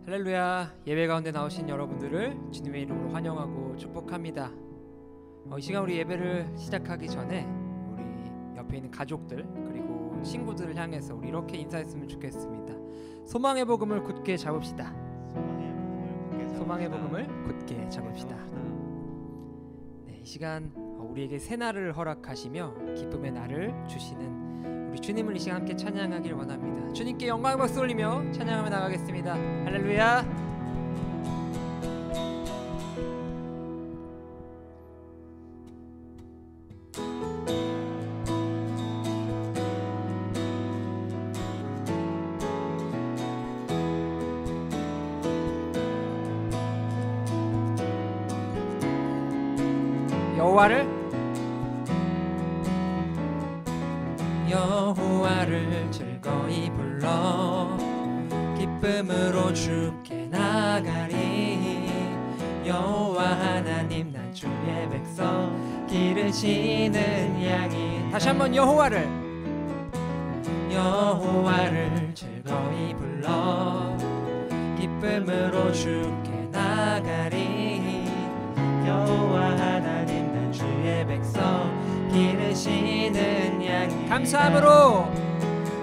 할렐루야. 예배 가운데 나오신 여러분들을 주님의 이름으로 환영하고 축복합니다. 이 시간 우리 예배를 시작하기 전에 우리 옆에 있는 가족들 그리고 친구들을 향해서 우리 이렇게 인사했으면 좋겠습니다. 소망의 복음을 굳게 잡읍시다. 소망의 복음을 굳게 잡읍시다. 네, 이 시간 우리에게 새 날을 허락하시며 기쁨의 날을 주시는 우리 주님을 이 시간 함께 찬양하길 원합니다. 주님께 영광의 박수 올리며 찬양하며 나가겠습니다. 할렐루야. 여호와를 즐거이 불러 기쁨으로 주께 나가리. 여호와 하나님 난 주의 백성 기르시는 양이. 다시 한번 여호와를 즐거이 불러 기쁨으로 주께 나가리. 여호와 하나님 난 주의 백성 기르시는 양이.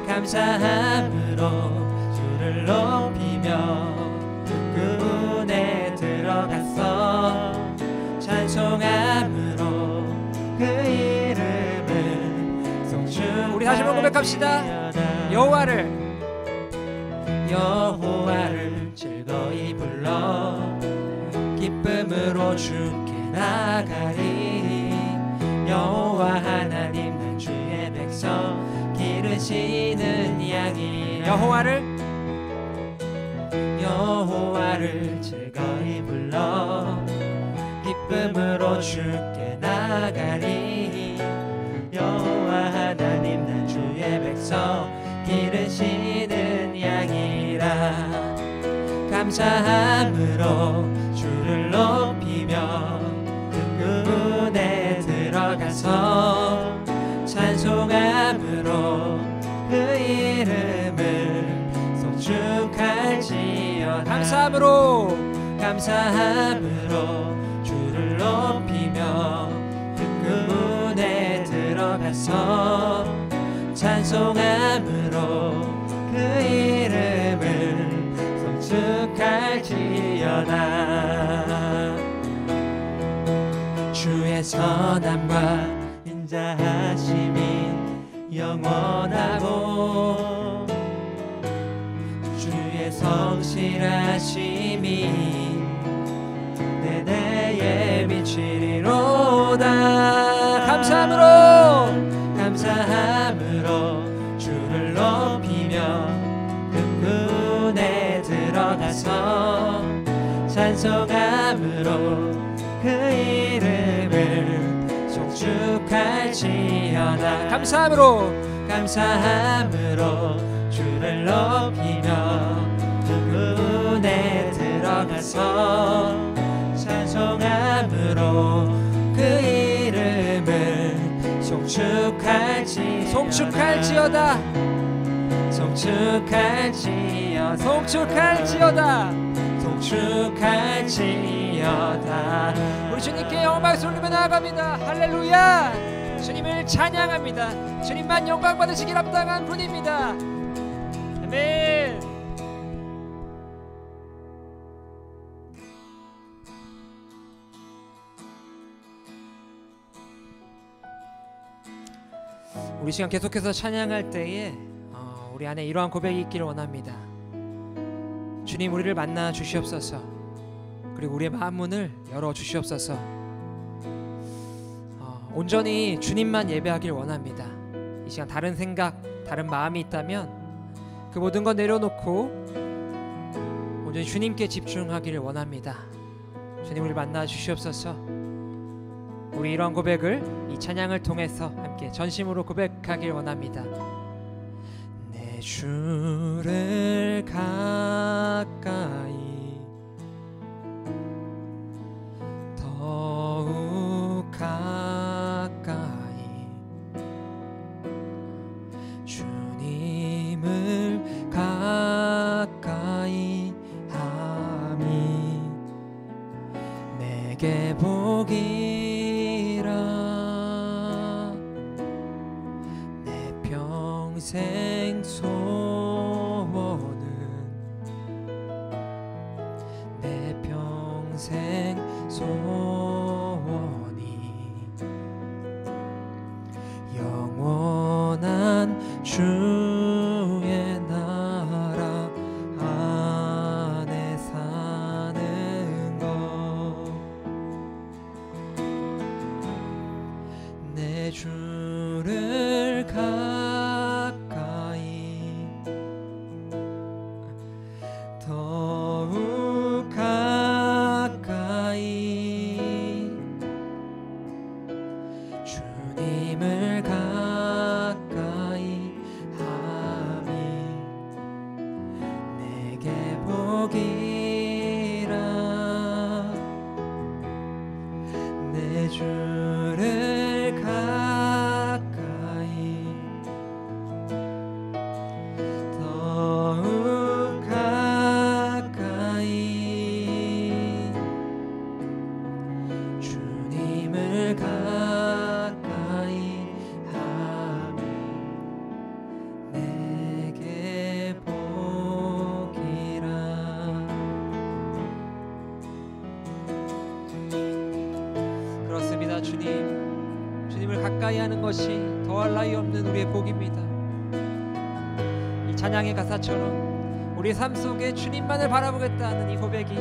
감사함으로 주를 높이며 그 은혜 들어갔어. 찬송함으로 그 이름을 송축. 우리 다시 한번 고백합시다. 여호와를 즐거이 불러 기쁨으로 주께 나가리. 여호와 하나님 난 주의 백성 기르시는 양이. 여호와를 즐거이 불러 기쁨으로 주께 나가리. 여호와 하나님 난 주의 백성 기르시는 양이라. 감사함으로 주를 높이며 그 은혜 들어가서 찬송함으로 그 이름을 송축할지어다. 감사함으로 주를 높이며 그 은혜 들어가서 찬송함으로 그 이름을 송축할지어다. 주의 선함과 인자하심이 영원하고 주의 성실하심이 내내에 미치리로다. 감사함으로 주를 높이며 그 은혜 들어가서 찬송함으로 그 이름을 송축할지어다. 감사함으로 주를 높이며 그 은혜 들어가서 찬송함으로 그 이름을 송축할지어다. 우리 주님께 영광 돌리며 나아갑니다. 할렐루야. 주님을 찬양합니다. 주님만 영광 받으시길 합당한 분입니다. 아멘. 우리 시간 계속해서 찬양할 때에 우리 안에 이러한 고백이 있기를 원합니다. 주님 우리를 만나 주시옵소서. 그리고 우리의 마음 문을 열어 주시옵소서. 온전히 주님만 예배하길 원합니다. 이 시간 다른 생각, 다른 마음이 있다면 그 모든 것 내려놓고 온전히 주님께 집중하기를 원합니다. 주님 우리를 만나 주시옵소서. 우리 이러한 고백을 이 찬양을 통해서 함께 전심으로 고백하길 원합니다. 내 주를 가까이 더욱 가까이 주님을 가까이 하 평생 소원은 내 평생 소원이 영원한 주의 나라 안에 사는 것 내 주를 가까이 더욱 가까이 주님을 가까이 함이 내게 복이라 내 주를 가까이 더욱 가까이 주님을 가까이 함이 내게 복이라. 그렇습니다. 주님을 가까이 하는 것이 더할 나위 없는 우리의 복입니다. 이 찬양의 가사처럼 우리의 삶 속에 주님만을 바라보겠다는 이 고백이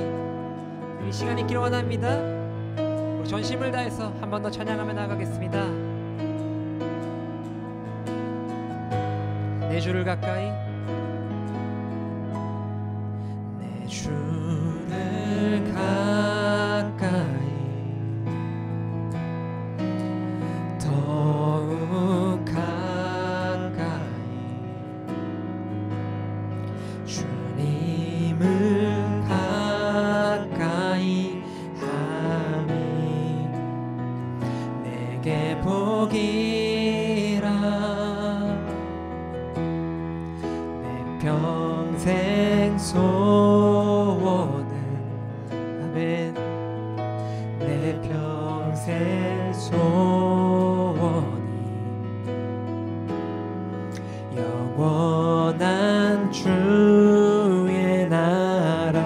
이 시간이 있기를 원합니다. 우리 전심을 다해서 한 번 더 찬양하며 나가겠습니다. 내 주를 가까이 내 주를 가까이 더욱 가까이 주님을 가까이 함이 내게 복이라 내 평생 소원은 아멘 내 평생 소원이 영원한 주의 나라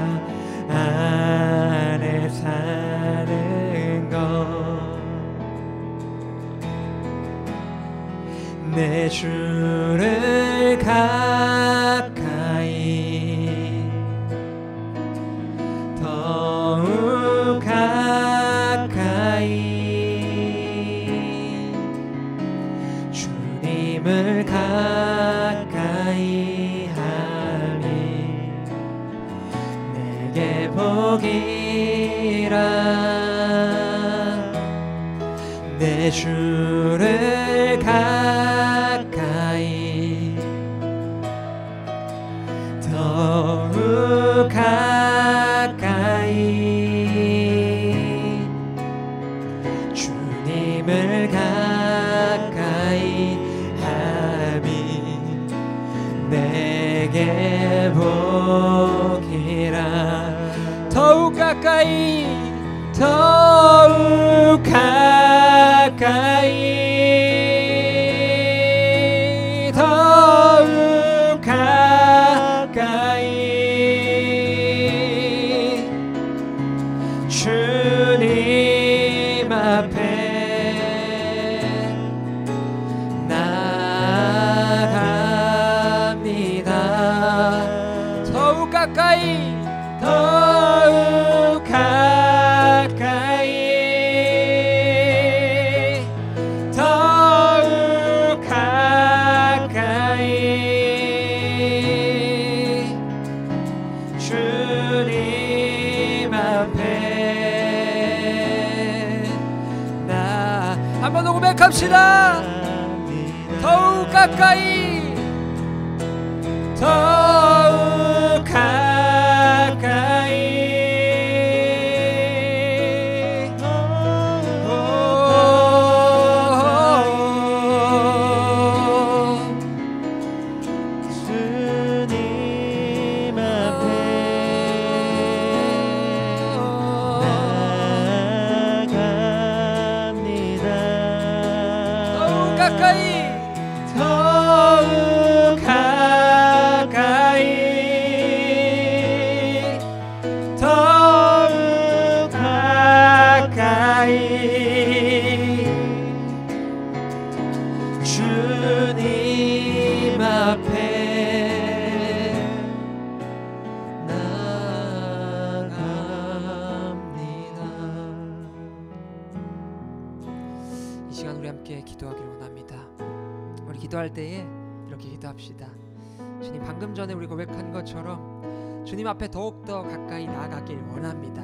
안에 사는 것 내 주를 가까이 더욱 가까이 주님을 가까이 하니 내게 복이라 내 주를 가까이 더욱 가까이 주님을 가까이 함이 내게 복이라 더욱 가까이 더욱 가까이 더욱 가까이 주님 앞에 나아갑니다. 더욱 가까이 더욱 가까이 더욱 가까이 주님 앞에 나 한번 더 고백합시다. 더욱 가까이 더욱 가까이 주님 앞에 나아갑니다. 더욱 가까이 더욱 앞에 나아갑니다. 이 시간 우리 함께 기도하기를 원합니다. 우리 기도할 때에 이렇게 기도합시다. 주님, 방금 전에 우리 고백한 것처럼 주님 앞에 더욱더 가까이 나아가길 원합니다.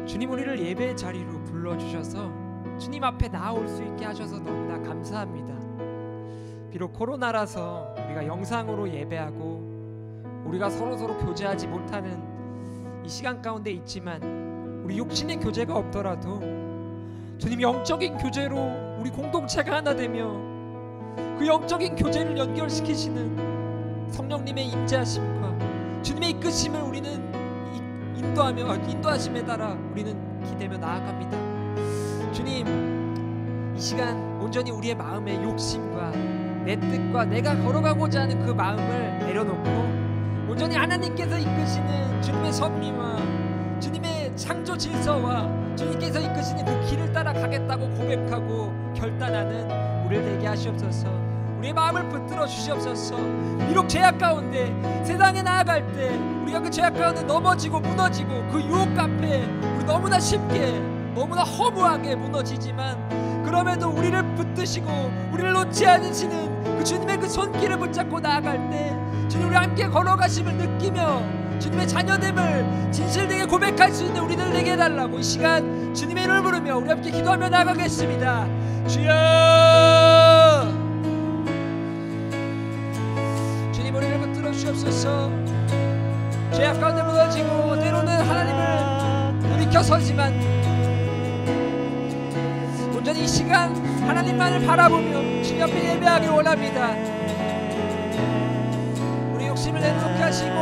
주님, 우리를 예배의 자리로 불러주셔서 주님 앞에 나아올 수 있게 하셔서 너무나 감사합니다. 비록 코로나라서 우리가 영상으로 예배하고 우리가 서로 교제하지 못하는 이 시간 가운데 있지만, 우리 육신의 교제가 없더라도 주님 영적인 교제로 우리 공동체가 하나 되며 그 영적인 교제를 연결시키시는 성령님의 임재하심과 주님의 이끄심을 우리는 인도하심에 따라 우리는 기대며 나아갑니다. 주님, 이 시간 온전히 우리의 마음의 욕심과 내 뜻과 내가 걸어가고자 하는 그 마음을 내려놓고 온전히 하나님께서 이끄시는 주님의 섭리와 주님의 창조 질서와 주님께서 이끄시는 그 길을 따라가겠다고 고백하고 결단하는 우리를 되게 하시옵소서. 우리의 마음을 붙들어 주시옵소서. 비록 죄악 가운데 세상에 나아갈 때 우리가 그 죄악 가운데 넘어지고 무너지고 그 유혹 앞에 우리 너무나 쉽게 너무나 허무하게 무너지지만, 그럼에도 우리를 붙드시고 우리를 놓지 않으시는 그 주님의 그 손길을 붙잡고 나아갈 때 주님, 우리 함께 걸어가심을 느끼며 주님의 자녀됨을 진실되게 고백할 수 있는 우리들 되게 해달라고 이 시간 주님의 이름을 부르며 우리 함께 기도하며 나아가겠습니다. 주여, 주님, 우리를 붙들어 주시옵소서. 죄악 가운데 무너지고 때로는 하나님을 돌이켜서지만 온전히 이 시간 하나님만을 바라보며 주님 앞에 예배하길 원합니다. 우리 욕심을 내려놓게 하시고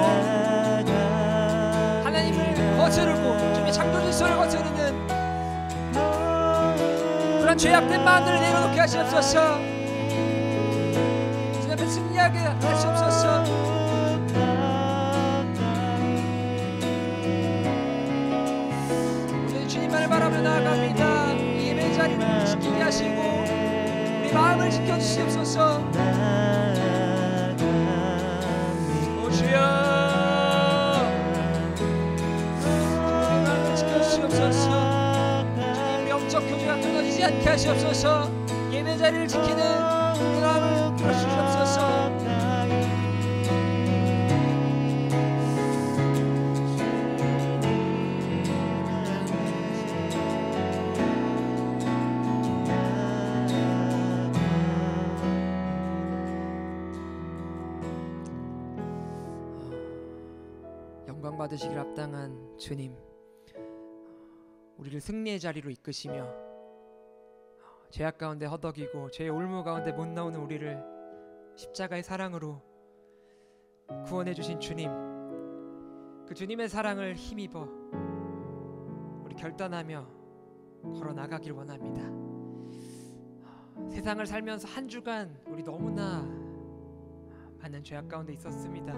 하나님을 거스르고 주님의 창조 질서를 거스르는 그런 죄악된 마음들을 내려놓게 하시옵소서. 주님 앞에 승리하게 하시옵소서. 우리 주님만을 바라보며 나아갑니다. 예배의 자리를 지키게 하시고 우리 마음을 지켜주시옵소서. 오 주여, 우리 마음을 지켜주시옵소서. 주님, 영적 교제가 끊어지지 않게 하시옵소서. 예배 자리를 지키는 우리 마음을 지켜주시옵소서. 영광 받으시길 합당한 주님, 우리를 승리의 자리로 이끄시며 죄악 가운데 허덕이고 죄의 올무 가운데 못 나오는 우리를 십자가의 사랑으로 구원해 주신 주님, 그 주님의 사랑을 힘입어 우리 결단하며 걸어 나가길 원합니다. 세상을 살면서 한 주간 우리 너무나 많은 죄악 가운데 있었습니다.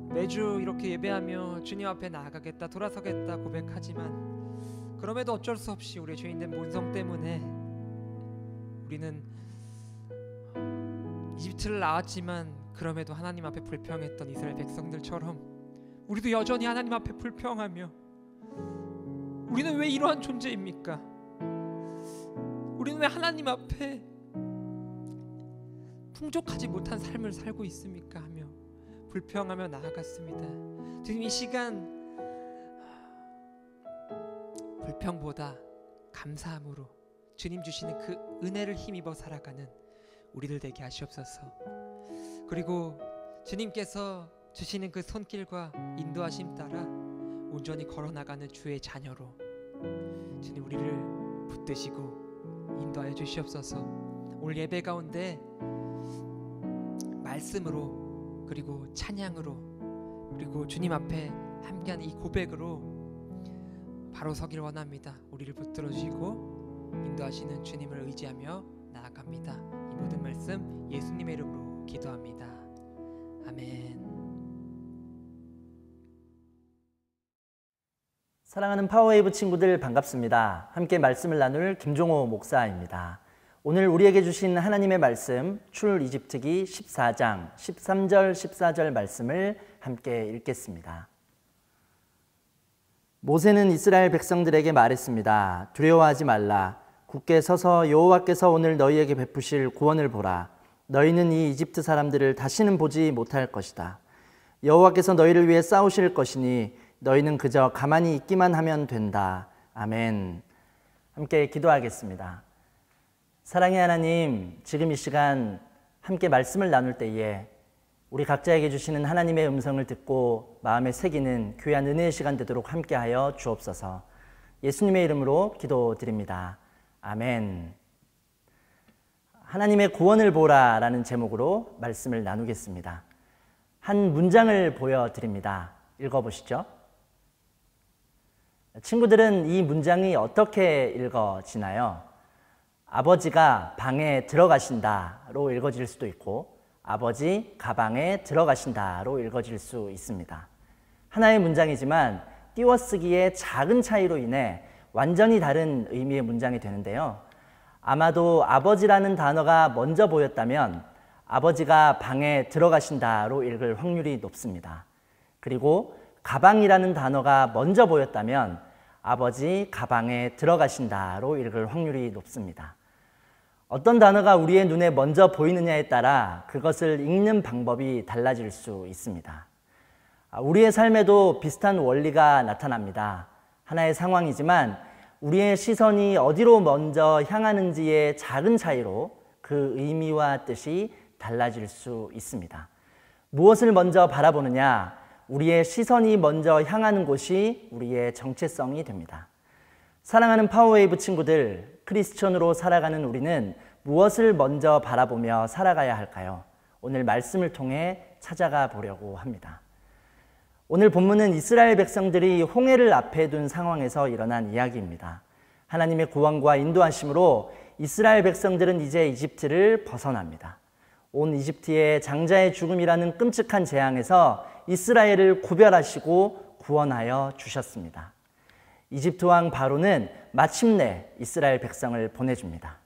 매주 이렇게 예배하며 주님 앞에 나아가겠다, 돌아서겠다 고백하지만 그럼에도 어쩔 수 없이 우리의 죄인된 본성 때문에 우리는 이집트를 나왔지만 그럼에도 하나님 앞에 불평했던 이스라엘 백성들처럼 우리도 여전히 하나님 앞에 불평하며, 우리는 왜 이러한 존재입니까? 우리는 왜 하나님 앞에 풍족하지 못한 삶을 살고 있습니까? 하며 불평하며 나아갔습니다. 지금 이 시간 불평보다 감사함으로 주님 주시는 그 은혜를 힘입어 살아가는 우리들 되게 하시옵소서. 그리고 주님께서 주시는 그 손길과 인도하심 따라 온전히 걸어나가는 주의 자녀로 주님 우리를 붙드시고 인도하여 주시옵소서. 오늘 예배 가운데 말씀으로 그리고 찬양으로 그리고 주님 앞에 함께하는 이 고백으로 바로 서길 원합니다. 우리를 붙들어 주시고 인도하시는 주님을 의지하며 나아갑니다. 이 모든 말씀 예수님의 이름으로 기도합니다. 아멘. 사랑하는 파워웨이브 친구들 반갑습니다. 함께 말씀을 나눌 김종호 목사입니다. 오늘 우리에게 주신 하나님의 말씀 출이집트기 14장 13절 14절 말씀을 함께 읽겠습니다. 모세는 이스라엘 백성들에게 말했습니다. 두려워하지 말라. 굳게 서서 여호와께서 오늘 너희에게 베푸실 구원을 보라. 너희는 이 이집트 사람들을 다시는 보지 못할 것이다. 여호와께서 너희를 위해 싸우실 것이니 너희는 그저 가만히 있기만 하면 된다. 아멘. 함께 기도하겠습니다. 사랑의 하나님, 지금 이 시간 함께 말씀을 나눌 때에 우리 각자에게 주시는 하나님의 음성을 듣고 마음에 새기는 귀한 은혜의 시간 되도록 함께하여 주옵소서. 예수님의 이름으로 기도드립니다. 아멘. 하나님의 구원을 보라 라는 제목으로 말씀을 나누겠습니다. 한 문장을 보여드립니다. 읽어보시죠. 친구들은 이 문장이 어떻게 읽어지나요? 아버지가 방에 들어가신다로 읽어질 수도 있고 아버지 가방에 들어가신다로 읽어질 수 있습니다. 하나의 문장이지만 띄워쓰기의 작은 차이로 인해 완전히 다른 의미의 문장이 되는데요. 아마도 아버지라는 단어가 먼저 보였다면 아버지가 방에 들어가신다로 읽을 확률이 높습니다. 그리고 가방이라는 단어가 먼저 보였다면 아버지 가방에 들어가신다로 읽을 확률이 높습니다. 어떤 단어가 우리의 눈에 먼저 보이느냐에 따라 그것을 읽는 방법이 달라질 수 있습니다. 우리의 삶에도 비슷한 원리가 나타납니다. 하나의 상황이지만 우리의 시선이 어디로 먼저 향하는지의 작은 차이로 그 의미와 뜻이 달라질 수 있습니다. 무엇을 먼저 바라보느냐, 우리의 시선이 먼저 향하는 곳이 우리의 정체성이 됩니다. 사랑하는 파워웨이브 친구들, 크리스천으로 살아가는 우리는 무엇을 먼저 바라보며 살아가야 할까요? 오늘 말씀을 통해 찾아가 보려고 합니다. 오늘 본문은 이스라엘 백성들이 홍해를 앞에 둔 상황에서 일어난 이야기입니다. 하나님의 구원과 인도하심으로 이스라엘 백성들은 이제 이집트를 벗어납니다. 온 이집트의 장자의 죽음이라는 끔찍한 재앙에서 이스라엘을 구별하시고 구원하여 주셨습니다. 이집트 왕 바로는 마침내 이스라엘 백성을 보내줍니다.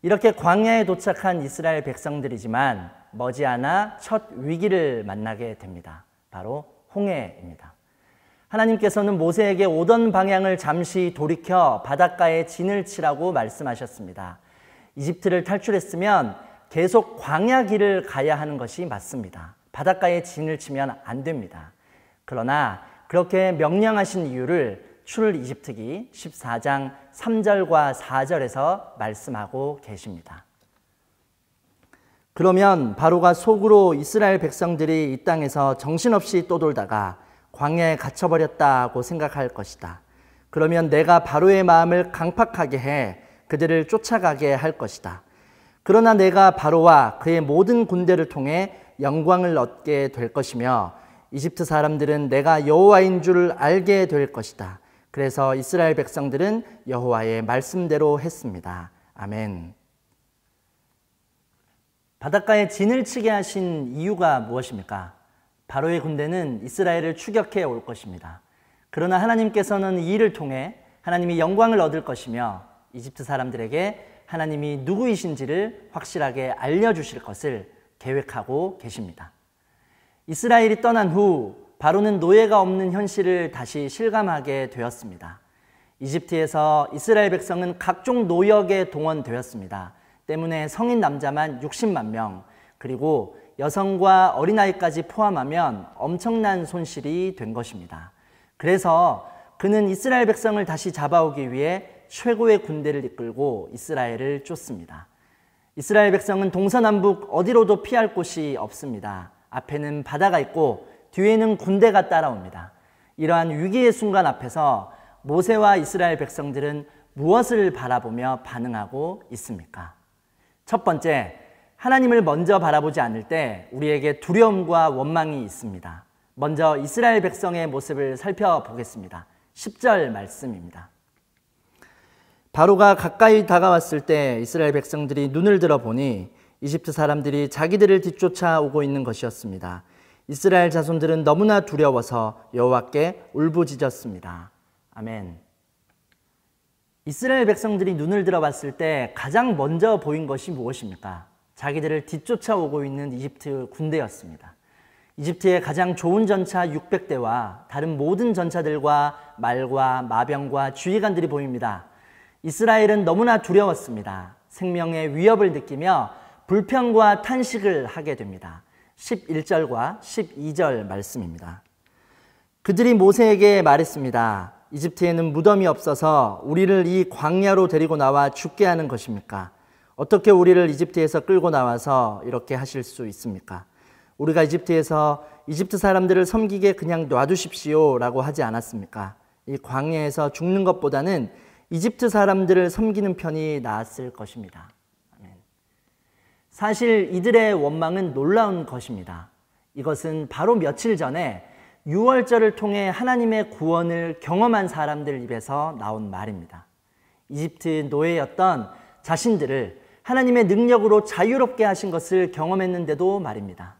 이렇게 광야에 도착한 이스라엘 백성들이지만 머지않아 첫 위기를 만나게 됩니다. 바로 홍해입니다. 하나님께서는 모세에게 오던 방향을 잠시 돌이켜 바닷가에 진을 치라고 말씀하셨습니다. 이집트를 탈출했으면 계속 광야 길을 가야 하는 것이 맞습니다. 바닷가에 진을 치면 안 됩니다. 그러나 그렇게 명령하신 이유를 출이집트기 14장 3절과 4절에서 말씀하고 계십니다. 그러면 바로가 속으로 이스라엘 백성들이 이 땅에서 정신없이 떠돌다가 광야에 갇혀버렸다고 생각할 것이다. 그러면 내가 바로의 마음을 강팍하게 해 그들을 쫓아가게 할 것이다. 그러나 내가 바로와 그의 모든 군대를 통해 영광을 얻게 될 것이며 이집트 사람들은 내가 여호와인 줄 알게 될 것이다. 그래서 이스라엘 백성들은 여호와의 말씀대로 했습니다. 아멘. 바닷가에 진을 치게 하신 이유가 무엇입니까? 바로의 군대는 이스라엘을 추격해 올 것입니다. 그러나 하나님께서는 이 일을 통해 하나님이 영광을 얻을 것이며 이집트 사람들에게 하나님이 누구이신지를 확실하게 알려주실 것을 계획하고 계십니다. 이스라엘이 떠난 후 바로는 노예가 없는 현실을 다시 실감하게 되었습니다. 이집트에서 이스라엘 백성은 각종 노역에 동원되었습니다. 때문에 성인 남자만 60만 명, 그리고 여성과 어린아이까지 포함하면 엄청난 손실이 된 것입니다. 그래서 그는 이스라엘 백성을 다시 잡아오기 위해 최고의 군대를 이끌고 이스라엘을 쫓습니다. 이스라엘 백성은 동서남북 어디로도 피할 곳이 없습니다. 앞에는 바다가 있고 뒤에는 군대가 따라옵니다. 이러한 위기의 순간 앞에서 모세와 이스라엘 백성들은 무엇을 바라보며 반응하고 있습니까? 첫 번째, 하나님을 먼저 바라보지 않을 때 우리에게 두려움과 원망이 있습니다. 먼저 이스라엘 백성의 모습을 살펴보겠습니다. 10절 말씀입니다. 바로가 가까이 다가왔을 때 이스라엘 백성들이 눈을 들어보니 이집트 사람들이 자기들을 뒤쫓아오고 있는 것이었습니다. 이스라엘 자손들은 너무나 두려워서 여호와께 울부짖었습니다. 아멘. 이스라엘 백성들이 눈을 들어봤을 때 가장 먼저 보인 것이 무엇입니까? 자기들을 뒤쫓아오고 있는 이집트 군대였습니다. 이집트의 가장 좋은 전차 600대와 다른 모든 전차들과 말과 마병과 주의관들이 보입니다. 이스라엘은 너무나 두려웠습니다. 생명의 위협을 느끼며 불평과 탄식을 하게 됩니다. 11절과 12절 말씀입니다. 그들이 모세에게 말했습니다. 이집트에는 무덤이 없어서 우리를 이 광야로 데리고 나와 죽게 하는 것입니까? 어떻게 우리를 이집트에서 끌고 나와서 이렇게 하실 수 있습니까? 우리가 이집트에서 이집트 사람들을 섬기게 그냥 놔두십시오 라고 하지 않았습니까? 이 광야에서 죽는 것보다는 이집트 사람들을 섬기는 편이 나았을 것입니다. 아멘. 사실 이들의 원망은 놀라운 것입니다. 이것은 바로 며칠 전에 유월절을 통해 하나님의 구원을 경험한 사람들 입에서 나온 말입니다. 이집트 노예였던 자신들을 하나님의 능력으로 자유롭게 하신 것을 경험했는데도 말입니다.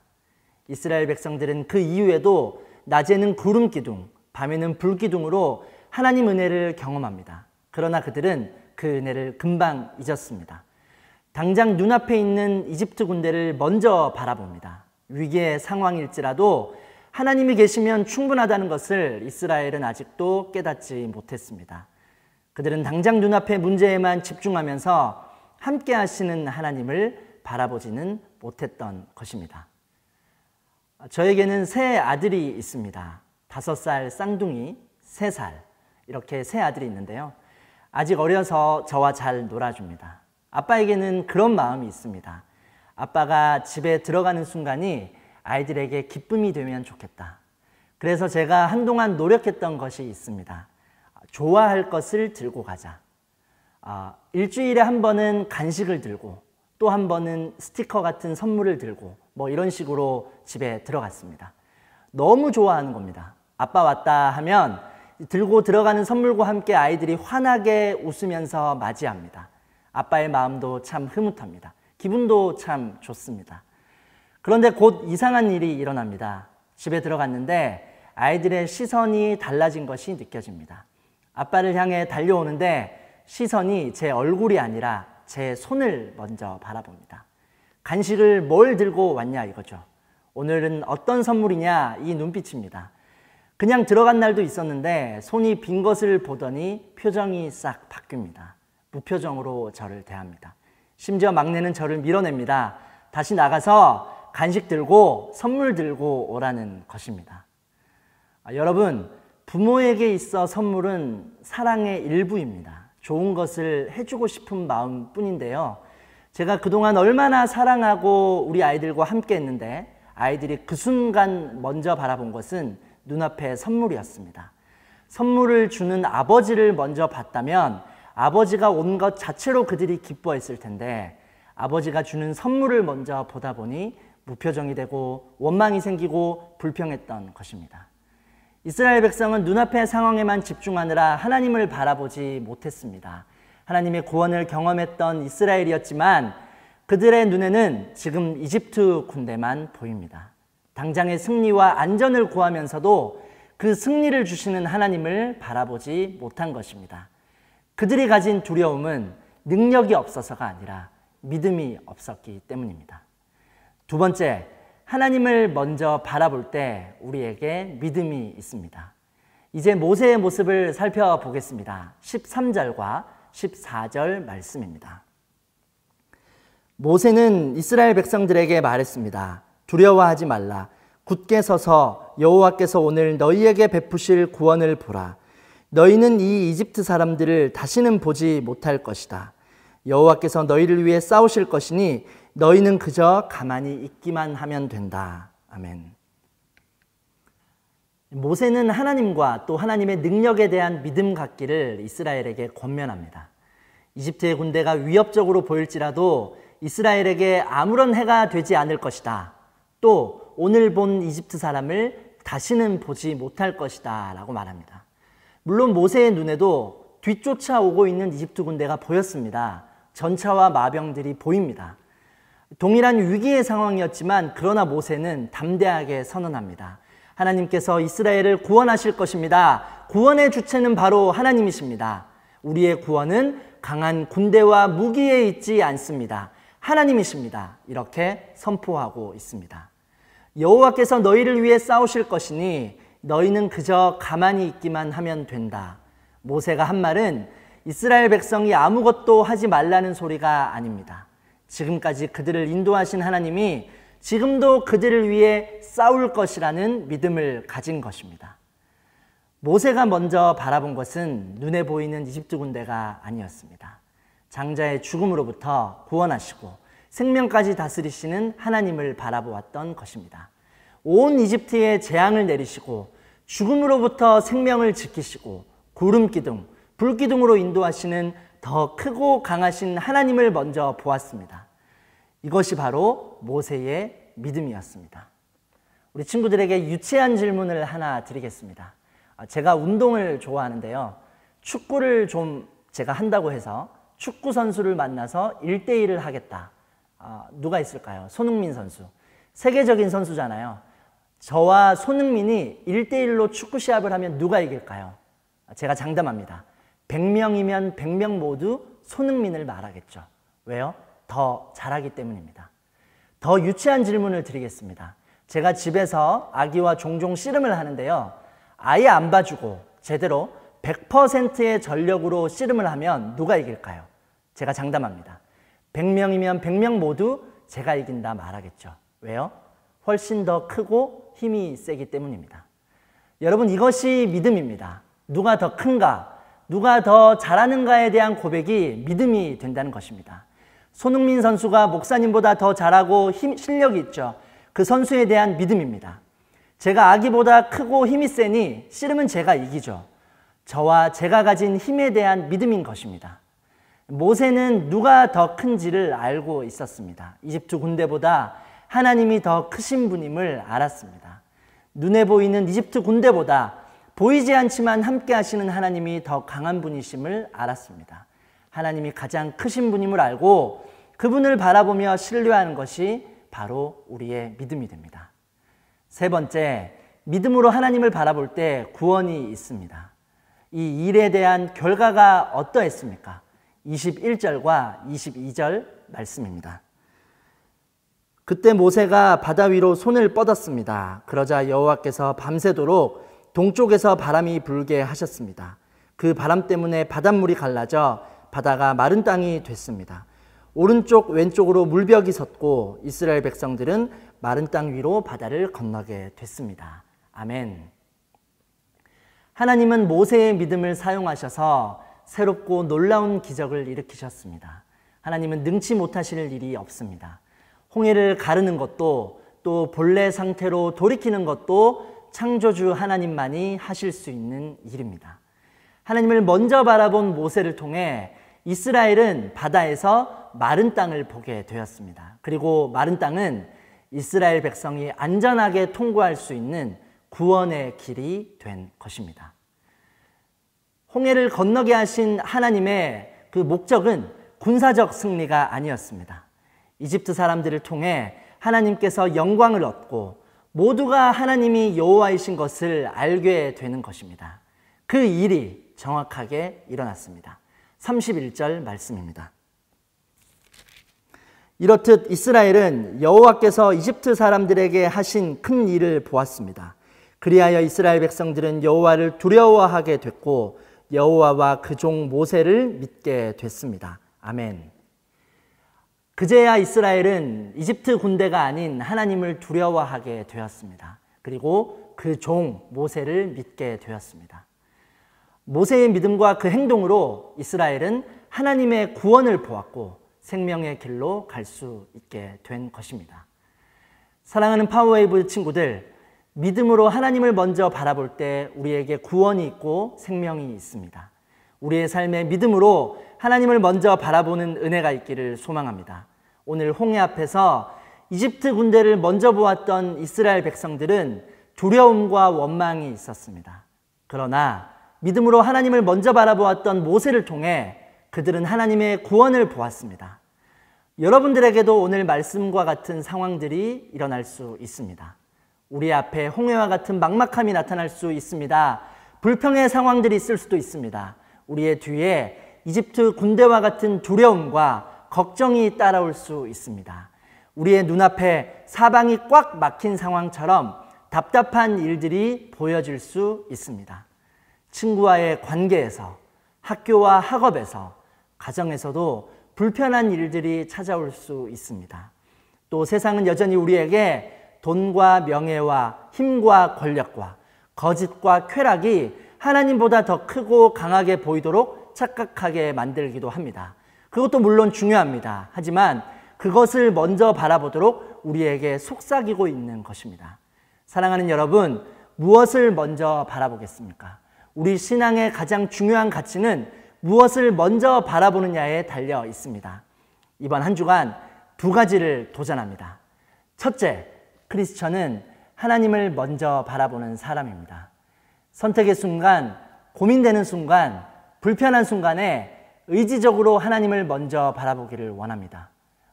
이스라엘 백성들은 그 이후에도 낮에는 구름 기둥, 밤에는 불 기둥으로 하나님 은혜를 경험합니다. 그러나 그들은 그 은혜를 금방 잊었습니다. 당장 눈앞에 있는 이집트 군대를 먼저 바라봅니다. 위기의 상황일지라도 하나님이 계시면 충분하다는 것을 이스라엘은 아직도 깨닫지 못했습니다. 그들은 당장 눈앞의 문제에만 집중하면서 함께 하시는 하나님을 바라보지는 못했던 것입니다. 저에게는 세 아들이 있습니다. 5살 쌍둥이, 3살 이렇게 세 아들이 있는데요. 아직 어려서 저와 잘 놀아줍니다. 아빠에게는 그런 마음이 있습니다. 아빠가 집에 들어가는 순간이 아이들에게 기쁨이 되면 좋겠다. 그래서 제가 한동안 노력했던 것이 있습니다. 좋아할 것을 들고 가자. 일주일에 한 번은 간식을 들고 또 한 번은 스티커 같은 선물을 들고 뭐 이런 식으로 집에 들어갔습니다. 너무 좋아하는 겁니다. 아빠 왔다 하면 들고 들어가는 선물과 함께 아이들이 환하게 웃으면서 맞이합니다. 아빠의 마음도 참 흐뭇합니다. 기분도 참 좋습니다. 그런데 곧 이상한 일이 일어납니다. 집에 들어갔는데 아이들의 시선이 달라진 것이 느껴집니다. 아빠를 향해 달려오는데 시선이 제 얼굴이 아니라 제 손을 먼저 바라봅니다. 간식을 뭘 들고 왔냐 이거죠. 오늘은 어떤 선물이냐 이 눈빛입니다. 그냥 들어간 날도 있었는데 손이 빈 것을 보더니 표정이 싹 바뀝니다. 무표정으로 저를 대합니다. 심지어 막내는 저를 밀어냅니다. 다시 나가서 간식 들고 선물 들고 오라는 것입니다. 여러분, 부모에게 있어 선물은 사랑의 일부입니다. 좋은 것을 해주고 싶은 마음뿐인데요. 제가 그동안 얼마나 사랑하고 우리 아이들과 함께 했는데 아이들이 그 순간 먼저 바라본 것은 눈앞의 선물이었습니다. 선물을 주는 아버지를 먼저 봤다면 아버지가 온 것 자체로 그들이 기뻐했을 텐데 아버지가 주는 선물을 먼저 보다 보니 무표정이 되고 원망이 생기고 불평했던 것입니다. 이스라엘 백성은 눈앞의 상황에만 집중하느라 하나님을 바라보지 못했습니다. 하나님의 구원을 경험했던 이스라엘이었지만 그들의 눈에는 지금 이집트 군대만 보입니다. 당장의 승리와 안전을 구하면서도 그 승리를 주시는 하나님을 바라보지 못한 것입니다. 그들이 가진 두려움은 능력이 없어서가 아니라 믿음이 없었기 때문입니다. 두 번째, 하나님을 먼저 바라볼 때 우리에게 믿음이 있습니다. 이제 모세의 모습을 살펴보겠습니다. 13절과 14절 말씀입니다. 모세는 이스라엘 백성들에게 말했습니다. 두려워하지 말라. 굳게 서서 여호와께서 오늘 너희에게 베푸실 구원을 보라. 너희는 이 이집트 사람들을 다시는 보지 못할 것이다. 여호와께서 너희를 위해 싸우실 것이니 너희는 그저 가만히 있기만 하면 된다. 아멘. 모세는 하나님과 또 하나님의 능력에 대한 믿음 갖기를 이스라엘에게 권면합니다. 이집트의 군대가 위협적으로 보일지라도 이스라엘에게 아무런 해가 되지 않을 것이다. 또 오늘 본 이집트 사람을 다시는 보지 못할 것이다 라고 말합니다. 물론 모세의 눈에도 뒤쫓아오고 있는 이집트 군대가 보였습니다. 전차와 마병들이 보입니다. 동일한 위기의 상황이었지만 그러나 모세는 담대하게 선언합니다. 하나님께서 이스라엘을 구원하실 것입니다. 구원의 주체는 바로 하나님이십니다. 우리의 구원은 강한 군대와 무기에 있지 않습니다. 하나님이십니다. 이렇게 선포하고 있습니다. 여호와께서 너희를 위해 싸우실 것이니 너희는 그저 가만히 있기만 하면 된다. 모세가 한 말은 이스라엘 백성이 아무것도 하지 말라는 소리가 아닙니다. 지금까지 그들을 인도하신 하나님이 지금도 그들을 위해 싸울 것이라는 믿음을 가진 것입니다. 모세가 먼저 바라본 것은 눈에 보이는 이집트 군대가 아니었습니다. 장자의 죽음으로부터 구원하시고 생명까지 다스리시는 하나님을 바라보았던 것입니다. 온 이집트에 재앙을 내리시고 죽음으로부터 생명을 지키시고 구름기둥, 불기둥으로 인도하시는 더 크고 강하신 하나님을 먼저 보았습니다. 이것이 바로 모세의 믿음이었습니다. 우리 친구들에게 유치한 질문을 하나 드리겠습니다. 제가 운동을 좋아하는데요. 축구를 좀 제가 한다고 해서 축구 선수를 만나서 1대1을 하겠다. 누가 있을까요? 손흥민 선수. 세계적인 선수잖아요. 저와 손흥민이 1대1로 축구 시합을 하면 누가 이길까요? 제가 장담합니다. 100명이면 100명 모두 손흥민을 말하겠죠. 왜요? 더 잘하기 때문입니다. 더 유치한 질문을 드리겠습니다. 제가 집에서 아기와 종종 씨름을 하는데요. 아예 안 봐주고 제대로 100%의 전력으로 씨름을 하면 누가 이길까요? 제가 장담합니다. 100명이면 100명 모두 제가 이긴다 말하겠죠. 왜요? 훨씬 더 크고 힘이 세기 때문입니다. 여러분, 이것이 믿음입니다. 누가 더 큰가, 누가 더 잘하는가에 대한 고백이 믿음이 된다는 것입니다. 손흥민 선수가 목사님보다 더 잘하고 실력이 있죠. 그 선수에 대한 믿음입니다. 제가 아기보다 크고 힘이 세니 씨름은 제가 이기죠. 저와 제가 가진 힘에 대한 믿음인 것입니다. 모세는 누가 더 큰지를 알고 있었습니다. 이집트 군대보다 하나님이 더 크신 분임을 알았습니다. 눈에 보이는 이집트 군대보다 보이지 않지만 함께 하시는 하나님이 더 강한 분이심을 알았습니다. 하나님이 가장 크신 분임을 알고 그분을 바라보며 신뢰하는 것이 바로 우리의 믿음이 됩니다. 세 번째, 믿음으로 하나님을 바라볼 때 구원이 있습니다. 이 일에 대한 결과가 어떠했습니까? 21절과 22절 말씀입니다. 그때 모세가 바다 위로 손을 뻗었습니다. 그러자 여호와께서 밤새도록 동쪽에서 바람이 불게 하셨습니다. 그 바람 때문에 바닷물이 갈라져 바다가 마른 땅이 됐습니다. 오른쪽 왼쪽으로 물벽이 섰고 이스라엘 백성들은 마른 땅 위로 바다를 건너게 됐습니다. 아멘. 하나님은 모세의 믿음을 사용하셔서 새롭고 놀라운 기적을 일으키셨습니다. 하나님은 능치 못하실 일이 없습니다. 홍해를 가르는 것도 또 본래 상태로 돌이키는 것도 창조주 하나님만이 하실 수 있는 일입니다. 하나님을 먼저 바라본 모세를 통해 이스라엘은 바다에서 마른 땅을 보게 되었습니다. 그리고 마른 땅은 이스라엘 백성이 안전하게 통과할 수 있는 구원의 길이 된 것입니다. 홍해를 건너게 하신 하나님의 그 목적은 군사적 승리가 아니었습니다. 이집트 사람들을 통해 하나님께서 영광을 얻고 모두가 하나님이 여호와이신 것을 알게 되는 것입니다. 그 일이 정확하게 일어났습니다. 31절 말씀입니다. 이렇듯 이스라엘은 여호와께서 이집트 사람들에게 하신 큰 일을 보았습니다. 그리하여 이스라엘 백성들은 여호와를 두려워하게 됐고 여호와와 그 종 모세를 믿게 됐습니다. 아멘. 그제야 이스라엘은 이집트 군대가 아닌 하나님을 두려워하게 되었습니다. 그리고 그 종 모세를 믿게 되었습니다. 모세의 믿음과 그 행동으로 이스라엘은 하나님의 구원을 보았고 생명의 길로 갈 수 있게 된 것입니다. 사랑하는 파워웨이브 친구들, 믿음으로 하나님을 먼저 바라볼 때 우리에게 구원이 있고 생명이 있습니다. 우리의 삶에 믿음으로 하나님을 먼저 바라보는 은혜가 있기를 소망합니다. 오늘 홍해 앞에서 이집트 군대를 먼저 보았던 이스라엘 백성들은 두려움과 원망이 있었습니다. 그러나 믿음으로 하나님을 먼저 바라보았던 모세를 통해 그들은 하나님의 구원을 보았습니다. 여러분들에게도 오늘 말씀과 같은 상황들이 일어날 수 있습니다. 우리 앞에 홍해와 같은 막막함이 나타날 수 있습니다. 불평의 상황들이 있을 수도 있습니다. 우리의 뒤에 이집트 군대와 같은 두려움과 걱정이 따라올 수 있습니다. 우리의 눈앞에 사방이 꽉 막힌 상황처럼 답답한 일들이 보여질 수 있습니다. 친구와의 관계에서, 학교와 학업에서, 가정에서도 불편한 일들이 찾아올 수 있습니다. 또 세상은 여전히 우리에게 돈과 명예와 힘과 권력과 거짓과 쾌락이 하나님보다 더 크고 강하게 보이도록 착각하게 만들기도 합니다. 그것도 물론 중요합니다. 하지만 그것을 먼저 바라보도록 우리에게 속삭이고 있는 것입니다. 사랑하는 여러분, 무엇을 먼저 바라보겠습니까? 우리 신앙의 가장 중요한 가치는 무엇을 먼저 바라보느냐에 달려 있습니다. 이번 한 주간 두 가지를 도전합니다. 첫째, 크리스천은 하나님을 먼저 바라보는 사람입니다. 선택의 순간, 고민되는 순간, 불편한 순간에 의지적으로 하나님을 먼저 바라보기를 원합니다.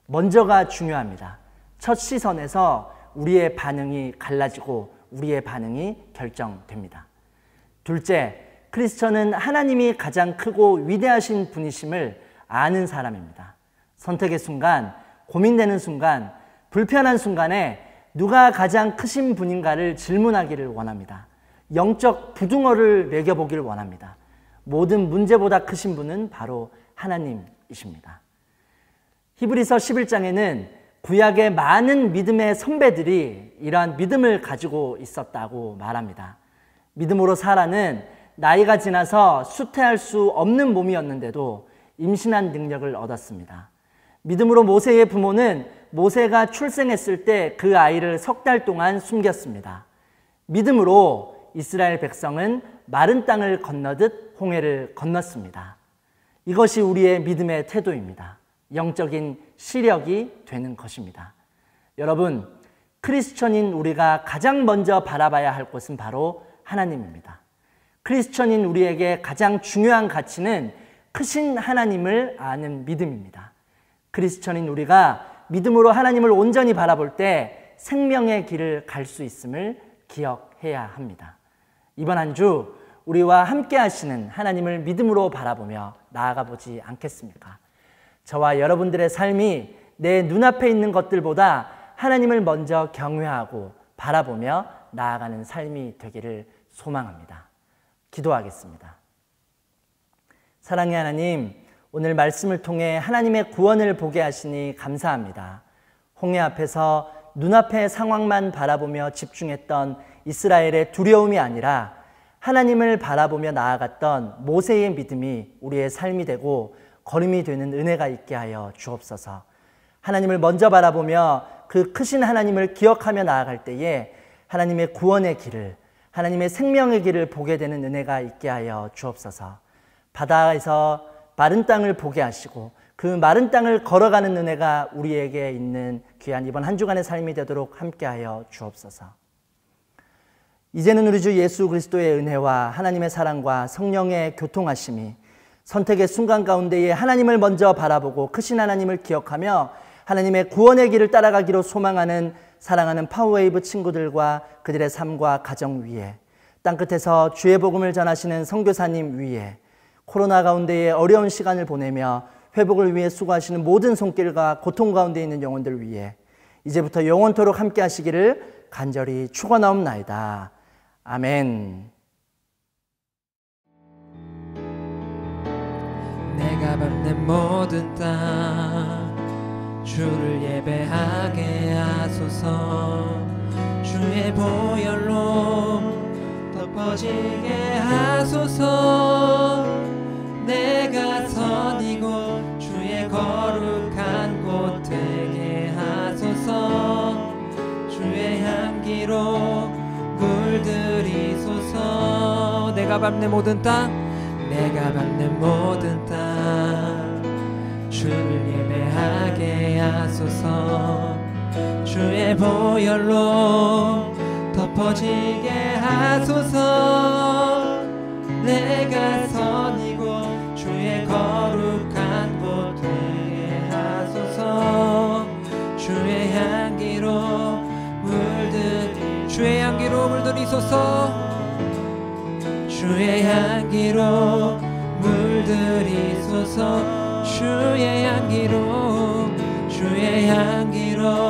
먼저가 중요합니다. 첫 시선에서 우리의 반응이 갈라지고 우리의 반응이 결정됩니다. 둘째, 크리스천은 하나님이 가장 크고 위대하신 분이심을 아는 사람입니다. 선택의 순간, 고민되는 순간, 불편한 순간에 누가 가장 크신 분인가를 질문하기를 원합니다. 영적 부등호를 매겨보기를 원합니다. 모든 문제보다 크신 분은 바로 하나님이십니다. 히브리서 11장에는 구약의 많은 믿음의 선배들이 이러한 믿음을 가지고 있었다고 말합니다. 믿음으로 사라는 나이가 지나서 수태할 수 없는 몸이었는데도 임신한 능력을 얻었습니다. 믿음으로 모세의 부모는 모세가 출생했을 때 그 아이를 3달 동안 숨겼습니다. 믿음으로 이스라엘 백성은 마른 땅을 건너듯 홍해를 건넜습니다. 이것이 우리의 믿음의 태도입니다. 영적인 시력이 되는 것입니다. 여러분, 크리스천인 우리가 가장 먼저 바라봐야 할 곳은 바로 하나님입니다. 크리스천인 우리에게 가장 중요한 가치는 크신 하나님을 아는 믿음입니다. 크리스천인 우리가 믿음으로 하나님을 온전히 바라볼 때 생명의 길을 갈 수 있음을 기억해야 합니다. 이번 한 주 우리와 함께 하시는 하나님을 믿음으로 바라보며 나아가 보지 않겠습니까? 저와 여러분들의 삶이 내 눈앞에 있는 것들보다 하나님을 먼저 경외하고 바라보며 나아가는 삶이 되기를 소망합니다. 기도하겠습니다. 사랑의 하나님, 오늘 말씀을 통해 하나님의 구원을 보게 하시니 감사합니다. 홍해 앞에서 눈앞의 상황만 바라보며 집중했던 이스라엘의 두려움이 아니라 하나님을 바라보며 나아갔던 모세의 믿음이 우리의 삶이 되고 걸음이 되는 은혜가 있게 하여 주옵소서. 하나님을 먼저 바라보며 그 크신 하나님을 기억하며 나아갈 때에 하나님의 구원의 길을, 하나님의 생명의 길을 보게 되는 은혜가 있게 하여 주옵소서. 바다에서 마른 땅을 보게 하시고 그 마른 땅을 걸어가는 은혜가 우리에게 있는 귀한 이번 한 주간의 삶이 되도록 함께하여 주옵소서. 이제는 우리 주 예수 그리스도의 은혜와 하나님의 사랑과 성령의 교통하심이 선택의 순간 가운데에 하나님을 먼저 바라보고 크신 하나님을 기억하며 하나님의 구원의 길을 따라가기로 소망하는 사랑하는 파워웨이브 친구들과 그들의 삶과 가정 위에, 땅끝에서 주의 복음을 전하시는 선교사님 위에, 코로나 가운데에 어려운 시간을 보내며 회복을 위해 수고하시는 모든 손길과 고통 가운데 있는 영혼들 위해 이제부터 영원토록 함께 하시기를 간절히 축원하옵나이다. 아멘. 내가 밟는 모든 땅 주를 예배하게 하소서. 주의 보혈로 덮어지게 하소서. 내가 선이고 주의 거룩한 곳 되게 하소서. 주의 향기로 물들이소서. 내가 밟는 모든 땅, 내가 밟는 모든 땅 주를 예배하게 하소서. 주의 보혈로 덮어지게 하소서. 내가 선이고 주의 거룩한 곳 되게 하소서. 주의 향기로 물들이소서. 주의 향기로 물들이소서 주의 향기로 주의 향기로